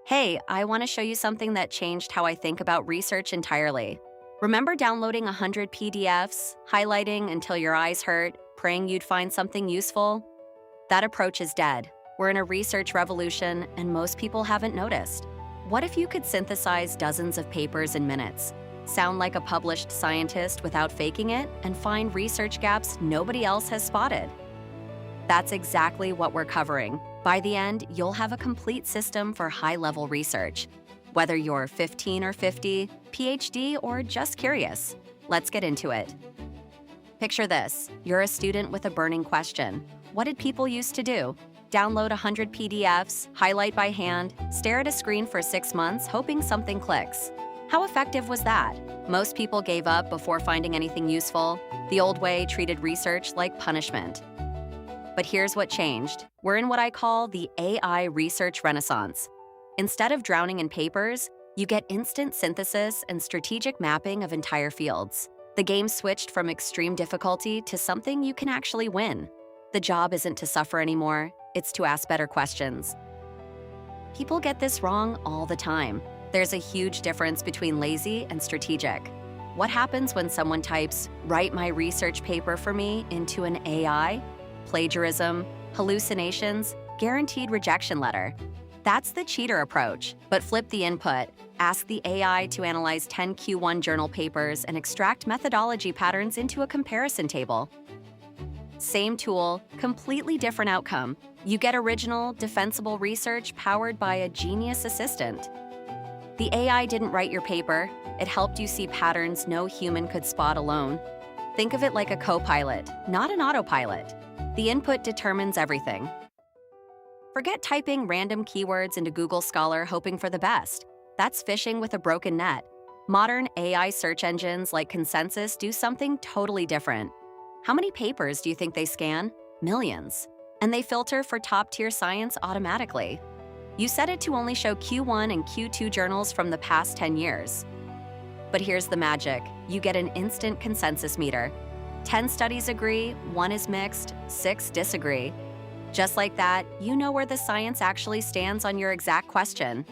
Hey, I want to show you something that changed how I think about research entirely. Remember downloading 100 PDFs, highlighting until your eyes hurt, praying you'd find something useful? That approach is dead. We're in a research revolution, and most people haven't noticed. What if you could synthesize dozens of papers in minutes, sound like a published scientist without faking it, and find research gaps nobody else has spotted? That's exactly what we're covering. By the end, you'll have a complete system for high-level research. Whether you're 15 or 50, PhD, or just curious, let's get into it. Picture this. You're a student with a burning question. What did people used to do? Download 100 PDFs, highlight by hand, stare at a screen for 6 months hoping something clicks. How effective was that? Most people gave up before finding anything useful. The old way treated research like punishment. But here's what changed. We're in what I call the AI research renaissance. Instead of drowning in papers, you get instant synthesis and strategic mapping of entire fields. The game switched from extreme difficulty to something you can actually win. The job isn't to suffer anymore, it's to ask better questions. People get this wrong all the time. There's a huge difference between lazy and strategic. What happens when someone types, "Write my research paper for me," into an AI? Plagiarism, hallucinations, guaranteed rejection letter. That's the cheater approach, but flip the input. Ask the AI to analyze 10 Q1 journal papers and extract methodology patterns into a comparison table. Same tool, completely different outcome. You get original, defensible research powered by a genius assistant. The AI didn't write your paper, it helped you see patterns no human could spot alone. Think of it like a co-pilot, not an autopilot. The input determines everything. Forget typing random keywords into Google Scholar hoping for the best. That's fishing with a broken net. Modern AI search engines like Consensus do something totally different. How many papers do you think they scan? Millions. And they filter for top-tier science automatically. You set it to only show Q1 and Q2 journals from the past 10 years. But here's the magic. You get an instant consensus meter. 10 studies agree, 1 is mixed, 6 disagree. Just like that, you know where the science actually stands on your exact question.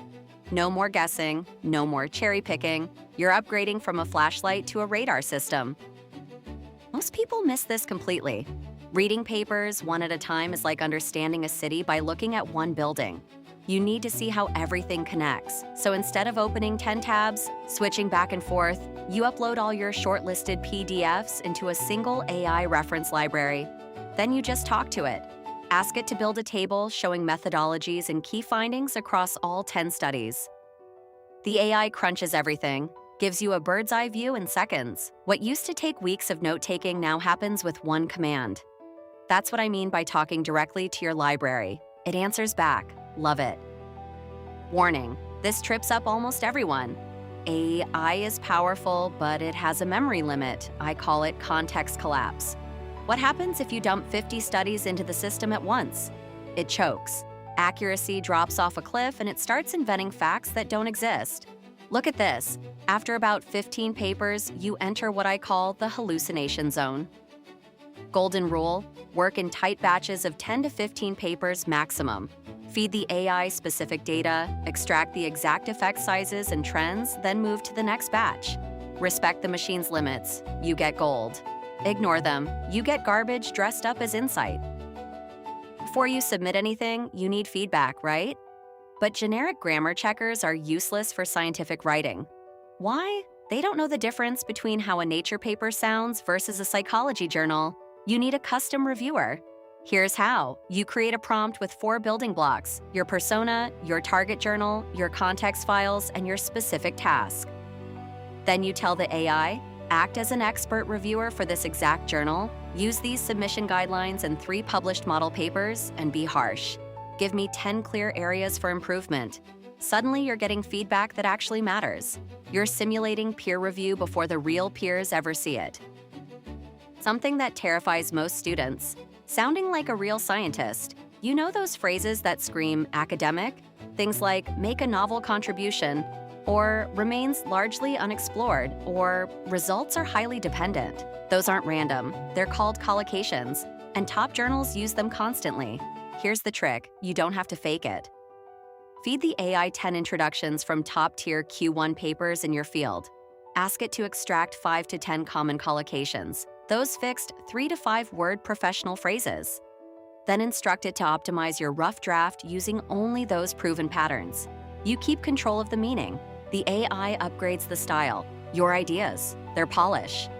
No more guessing, no more cherry picking. You're upgrading from a flashlight to a radar system. Most people miss this completely. Reading papers one at a time is like understanding a city by looking at one building. You need to see how everything connects. So instead of opening 10 tabs, switching back and forth, you upload all your shortlisted PDFs into a single AI reference library. Then you just talk to it. Ask it to build a table showing methodologies and key findings across all 10 studies. The AI crunches everything, gives you a bird's eye view in seconds. What used to take weeks of note-taking now happens with one command. That's what I mean by talking directly to your library. It answers back. Love it. Warning, this trips up almost everyone. AI is powerful, but it has a memory limit. I call it context collapse. What happens if you dump 50 studies into the system at once? It chokes. Accuracy drops off a cliff and it starts inventing facts that don't exist. Look at this. After about 15 papers, you enter what I call the hallucination zone. Golden rule, work in tight batches of 10 to 15 papers maximum. Feed the AI specific data, extract the exact effect sizes and trends, then move to the next batch. Respect the machine's limits, you get gold. Ignore them, you get garbage dressed up as insight. Before you submit anything, you need feedback, right? But generic grammar checkers are useless for scientific writing. Why? They don't know the difference between how a nature paper sounds versus a psychology journal. You need a custom reviewer. Here's how. You create a prompt with 4 building blocks: your persona, your target journal, your context files, and your specific task. Then you tell the AI, act as an expert reviewer for this exact journal, use these submission guidelines and 3 published model papers, and be harsh. Give me 10 clear areas for improvement. Suddenly you're getting feedback that actually matters. You're simulating peer review before the real peers ever see it. Something that terrifies most students. Sounding like a real scientist. You know those phrases that scream academic? Things like make a novel contribution, or remains largely unexplored, or results are highly dependent. Those aren't random. They're called collocations, and top journals use them constantly. Here's the trick. You don't have to fake it. Feed the AI 10 introductions from top-tier Q1 papers in your field. Ask it to extract 5 to 10 common collocations, those fixed 3 to 5 word professional phrases. Then instruct it to optimize your rough draft using only those proven patterns. You keep control of the meaning. The AI upgrades the style, your ideas, their polish.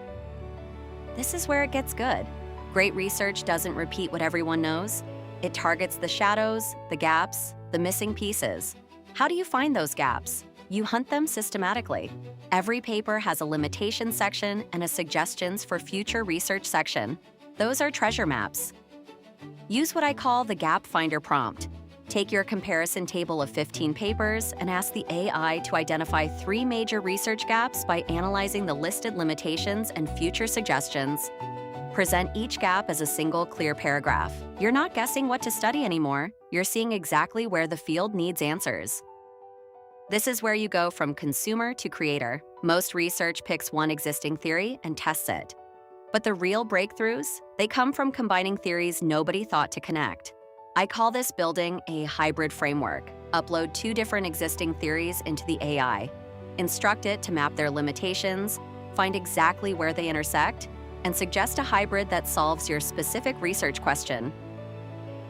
This is where it gets good. Great research doesn't repeat what everyone knows. It targets the shadows, the gaps, the missing pieces. How do you find those gaps? You hunt them systematically. Every paper has a limitation section and a suggestions for future research section. Those are treasure maps. Use what I call the gap finder prompt. Take your comparison table of 15 papers and ask the AI to identify 3 major research gaps by analyzing the listed limitations and future suggestions. Present each gap as a single, clear paragraph. You're not guessing what to study anymore. You're seeing exactly where the field needs answers. This is where you go from consumer to creator. Most research picks one existing theory and tests it. But the real breakthroughs, they come from combining theories nobody thought to connect. I call this building a hybrid framework. Upload 2 different existing theories into the AI. Instruct it to map their limitations, find exactly where they intersect, and suggest a hybrid that solves your specific research question.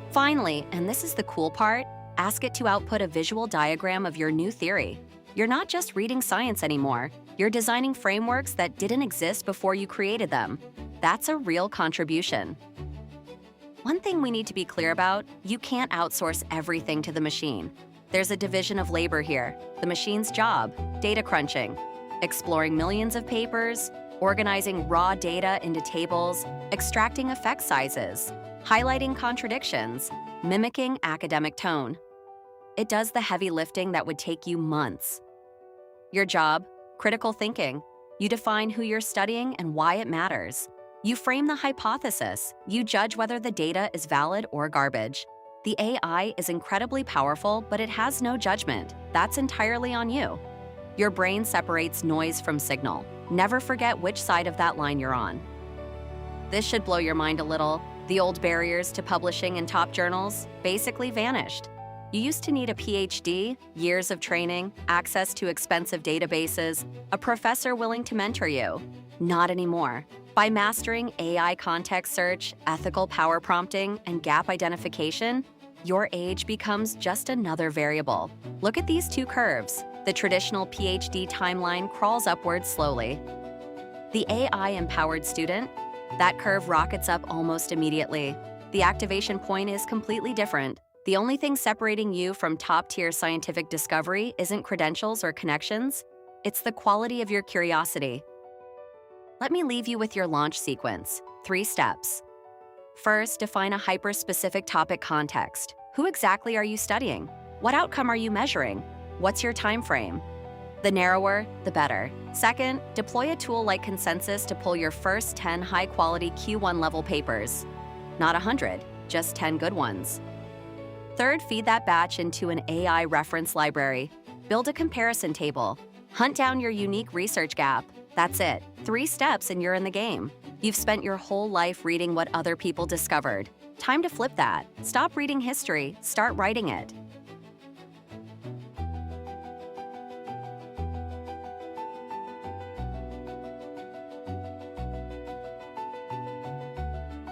Finally, and this is the cool part, ask it to output a visual diagram of your new theory. You're not just reading science anymore. You're designing frameworks that didn't exist before you created them. That's a real contribution. One thing we need to be clear about, you can't outsource everything to the machine. There's a division of labor here. The machine's job, data crunching, exploring millions of papers, organizing raw data into tables, extracting effect sizes, highlighting contradictions, mimicking academic tone. It does the heavy lifting that would take you months. Your job, critical thinking. You define who you're studying and why it matters. You frame the hypothesis. You judge whether the data is valid or garbage. The AI is incredibly powerful, but it has no judgment. That's entirely on you. Your brain separates noise from signal. Never forget which side of that line you're on. This should blow your mind a little. The old barriers to publishing in top journals basically vanished. You used to need a PhD, years of training, access to expensive databases, a professor willing to mentor you. Not anymore. By mastering AI context search, ethical power prompting, and gap identification, your age becomes just another variable. Look at these 2 curves. The traditional PhD timeline crawls upward slowly. The AI-empowered student, that curve rockets up almost immediately. The activation point is completely different. The only thing separating you from top-tier scientific discovery isn't credentials or connections, it's the quality of your curiosity. Let me leave you with your launch sequence. 3 steps. First, define a hyper-specific topic context. Who exactly are you studying? What outcome are you measuring? What's your time frame? The narrower, the better. Second, deploy a tool like Consensus to pull your first 10 high-quality Q1 level papers. Not 100, just 10 good ones. Third, feed that batch into an AI reference library. Build a comparison table. Hunt down your unique research gap. That's it. 3 steps and you're in the game. You've spent your whole life reading what other people discovered. Time to flip that. Stop reading history, start writing it.